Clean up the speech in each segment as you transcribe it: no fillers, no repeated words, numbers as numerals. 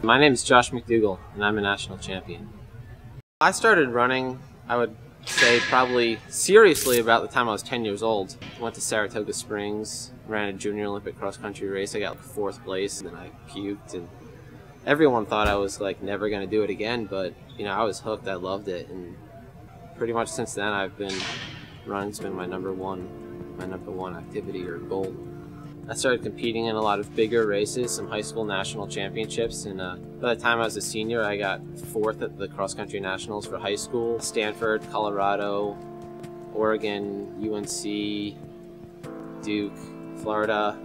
My name is Josh McDougall, and I'm a national champion. I started running, I would say, probably seriously about the time I was 10 years old. Went to Saratoga Springs, ran a junior Olympic cross-country race. I got 4th place, and then I puked, and everyone thought I was like never going to do it again, but you know, I was hooked. I loved it, and pretty much since then I've been running's been my number one activity or goal. I started competing in a lot of bigger races, some high school national championships, and by the time I was a senior, I got 4th at the cross-country nationals for high school. Stanford, Colorado, Oregon, UNC, Duke, Florida,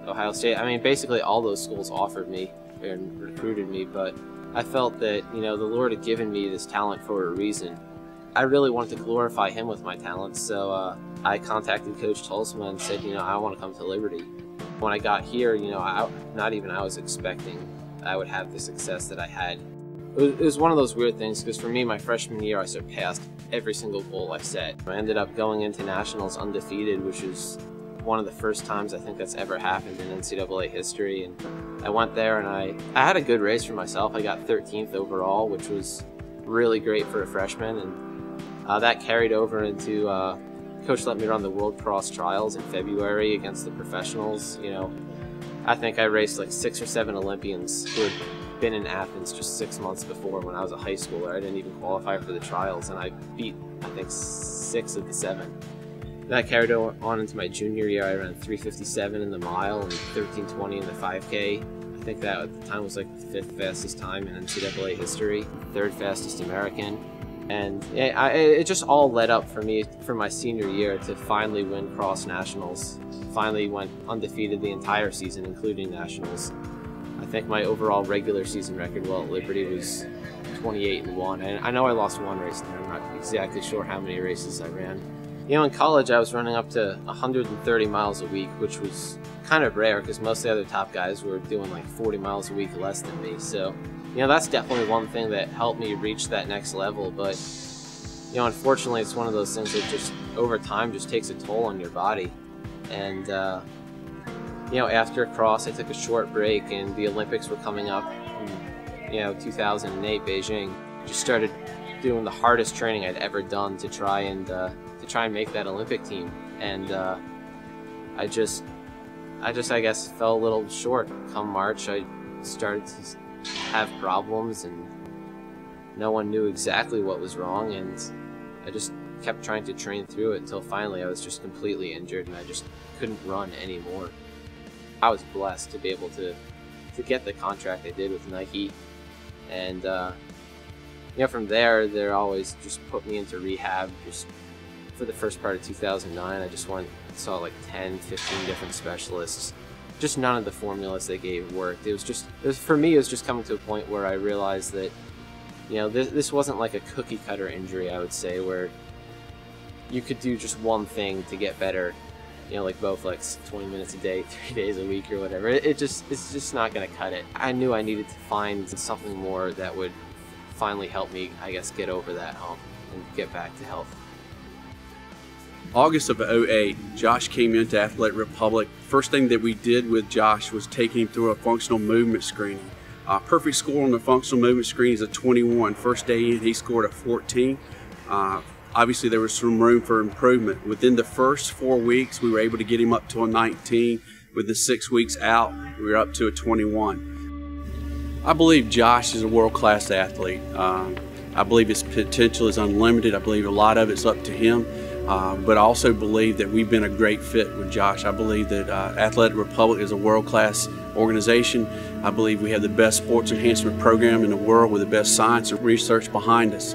Ohio State. I mean, basically all those schools offered me and recruited me, but I felt that, you know, the Lord had given me this talent for a reason. I really wanted to glorify Him with my talents, so I contacted Coach Tolsma and said, you know, I want to come to Liberty. When I got here, you know, I was expecting I would have the success that I had. It was one of those weird things, because for me, my freshman year, I surpassed every single goal I set. I ended up going into nationals undefeated, which is one of the first times I think that's ever happened in NCAA history. And I went there and I had a good race for myself. I got 13th overall, which was really great for a freshman, and that carried over into Coach let me run the World Cross Trials in February against the professionals. You know, I think I raced like 6 or 7 Olympians who had been in Athens just 6 months before when I was a high schooler. I didn't even qualify for the trials, and I beat, I think, 6 of the 7. That carried on into my junior year. I ran 3:57 in the mile and 13:20 in the 5K. I think that at the time was like the 5th fastest time in NCAA history, 3rd fastest American. And it just all led up for me for my senior year to finally win cross nationals. Finally went undefeated the entire season, including nationals. I think my overall regular season record while at Liberty was 28-1. And I know I lost 1 race there. I'm not exactly sure how many races I ran. You know, in college I was running up to 130 miles a week, which was kind of rare because most of the other top guys were doing like 40 miles a week less than me. So, you know, that's definitely one thing that helped me reach that next level. But, you know, unfortunately, it's one of those things that just over time just takes a toll on your body. And, you know, after cross, I took a short break, and the Olympics were coming up in, you know, 2008 Beijing. Just started doing the hardest training I'd ever done to try and make that Olympic team. And I guess fell a little short. Come March, I started to have problems, and no one knew exactly what was wrong, and I just kept trying to train through it until finally I was just completely injured and I just couldn't run anymore. I was blessed to be able to get the contract I did with Nike, and you know, from there they always just put me into rehab. Just for the first part of 2009, I just saw like 10, 15 different specialists. Just none of the formulas they gave worked. For me, it was just coming to a point where I realized that, you know, this wasn't like a cookie cutter injury, I would say, where you could do just one thing to get better, you know, like Bowflex, 20 minutes a day, 3 days a week or whatever. It's just not gonna cut it. I knew I needed to find something more that would finally help me, I guess, get over that hump and get back to health. August of 2008, Josh came into Athletic Republic. First thing that we did with Josh was take him through a functional movement screening. Perfect score on the functional movement screen is a 21. First day in, he scored a 14. Obviously, there was some room for improvement. Within the first 4 weeks, we were able to get him up to a 19. With the 6 weeks out, we were up to a 21. I believe Josh is a world-class athlete. I believe his potential is unlimited. I believe a lot of it's up to him. But I also believe that we've been a great fit with Josh. I believe that Athletic Republic is a world-class organization. I believe we have the best sports enhancement program in the world with the best science and research behind us.